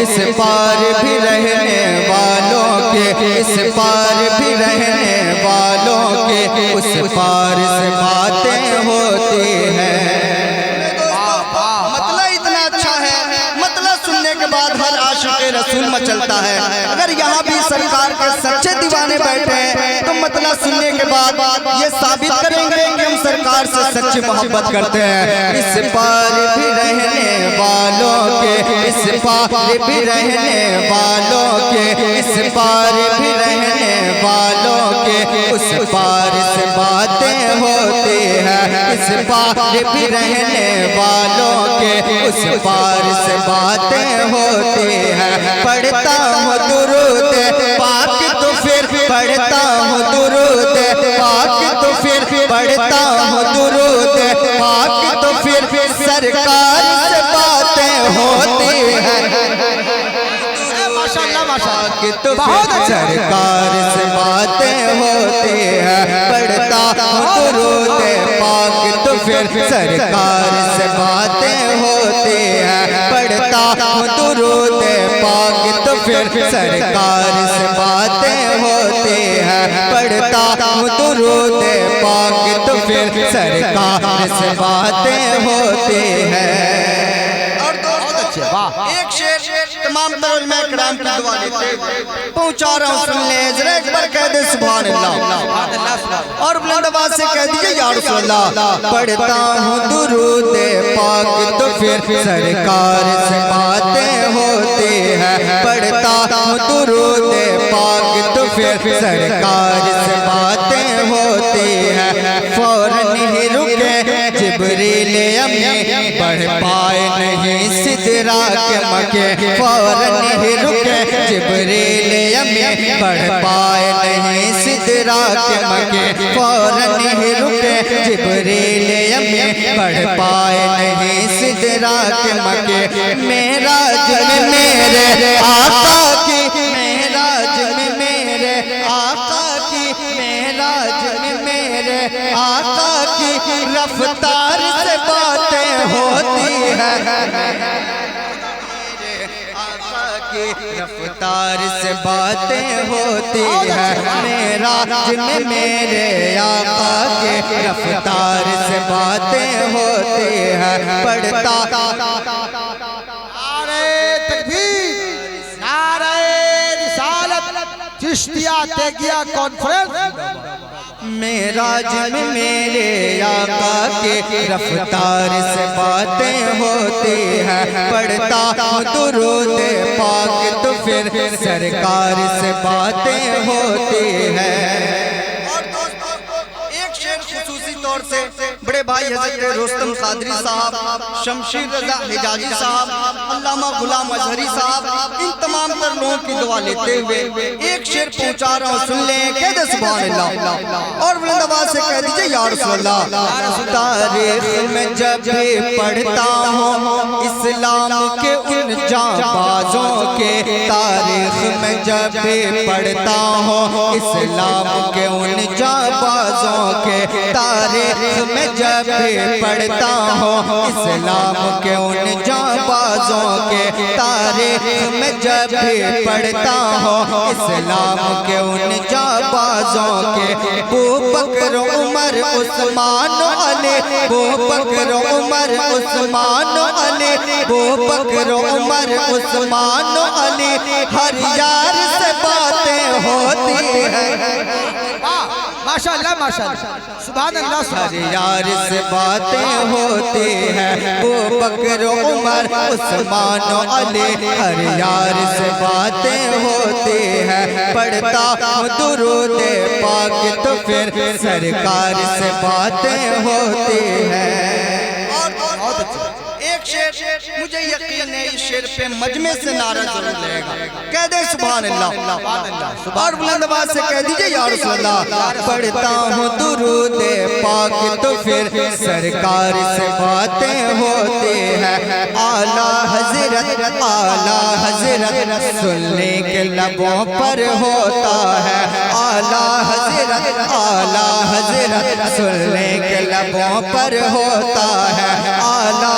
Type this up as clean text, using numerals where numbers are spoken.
اس پار بھی رہنے والوں کے، اس پار بھی رہنے والوں کے اس پار سے باتیں ہوتی ہیں۔ مطلب اتنا اچھا ہے، مطلب سننے کے بعد ہر عاشق رسول مچلتا ہے۔ اگر یہاں بھی سرکار کے سچے دیوانے بیٹھے ہیں تو مطلب سننے کے بعد یہ ثابت کریں گے کہ ہم سرکار سے سچی محبت کرتے ہیں۔ اس پار بھی رہنے والوں کے، اس پار بھی رہنے والوں کے، اس پار بھی رہنے والوں کے اس پار سے باتیں ہوتی ہیں۔ اس پار بھی رہنے والوں کے اس پار سے باتیں ہوتی ہیں۔ پڑھتا ہوں درود پاک تو پھر پڑھتا ہوں درود پاک تو پھر پڑھتا ہوں درود پاک تو پھر سرکار سے باتیں ہوتی ہیں۔ تو پھر سرکار سے باتیں ہوتی ہیں۔ پڑھتا ہوں درود پاک تو پھر سرکار سے باتیں ہوتی ہیں۔ پڑھتا ہوں درود پاک تو پھر سرکار سے باتیں ہوتی ہیں۔ پڑھتا ہوں درود پاک تو پھر سرکار سے باتیں ہوتی ہیں۔ ایک شعر تمام تر علماء کرام کی دعا لیتے پہنچا رہا ہوں، سن لیں ذرا ایک بار کہہ دیں سبحان اللہ، اور بلند آواز سے کہہ دیجئے یا رسول اللہ۔ پڑھتا ہوں درود پاک تو پھر سرکار سے باتیں ہوتی ہیں۔ پڑھتا ہوں درود پاک تو پھر سرکار سے باتیں ہوتی ہیں۔ فوراً ہی رکے جبریل امی، بڑھ پائے نہیں سدرا کے مکے۔ فوراً ہی رکے جبریل امی، بڑھ پائے نہیں سدرا کے مکے۔ فوراً ہی رکے جبریل امی، بڑھ پائے نہیں سدرا کے مکے۔ معراج میں میرے آقا کی، معراج میں میرے آقا کی، معراج میں میرے آقا کی رفتار سے باتیں ہوتی ہیں۔ رفتار سے باتیں ہوتی ہیں۔ معراج میں میرے آقا کے رفتار سے باتیں ہوتی ہیں۔ پڑھتا نعرہ تکبیر، نعرہ رسالت، چشتیہ تیگیہ کانفرنس۔ معراج میں میرے آقا کے رفتار سے باتیں ہوتی ہیں۔ پڑھتا ہوں درود پاک تو پھر سرکار سے باتیں ہوتی ہیں۔ اور دوستو ایک شعر خصوصی طور سے بڑے بھائی حضرت رستم قادری صاحب، شمشیر رضا حجازی صاحب، علامہ غلام ازہری صاحب، ان تمام تر لوگوں کی دعا لیتے ہوئے ایک شعر پہنچا رہا ہوں، سن لیں، کہہ دیں سبحان اللہ، اور بلند آواز سے کہہ دیجئے یا رسول اللہ۔ تاریخ میں جب بھی پڑھتا ہوں اسلام کے ان جانبازوں کے، تاریخ میں جب بھی پڑھتا ہوں اسلام کے ان جانبازوں کے، تاریخ میں جب بھی پڑھتا ہوں اسلام کے ان جانبازوں کے، تاریخ میں جب بھی پڑھتا ہوں اسلام کے ان جانبازوں کے۔ ابو بکر عمر عثمان علی، ابو بکر عمر عثمان علی، ابو بکر عمر عثمان علی، ہر یار سے باتیں ہوتی ہیں۔ ماشاءاللہ ماشاءاللہ، سبحان اللہ، ہر یار سے باتیں ہوتی ہیں۔ ابو بکر عمر عثمان علی، ہر یار سے باتیں ہوتی ہیں۔ پڑھتا ہوں درود پاک تو پھر سرکار سے باتیں ہوتی ہیں۔ ایک شعر مجھے یقین ہے اس شعر پہ مجمع سے نعرہ ضرور لے گا، کہہ دیں سبحان اللہ، اور بلند آواز سے کہہ دیجئے یا رسول اللہ۔ پڑھتا ہوں درود پاک تو پھر سرکار سے باتیں ہوتی ہیں۔ اعلیٰ حضرت، اعلیٰ حضرت سننے کے لبوں پر ہوتا ہے۔ اعلیٰ حضرت، اعلیٰ حضرت سننے کے لبوں پر ہوتا ہے۔ اعلیٰ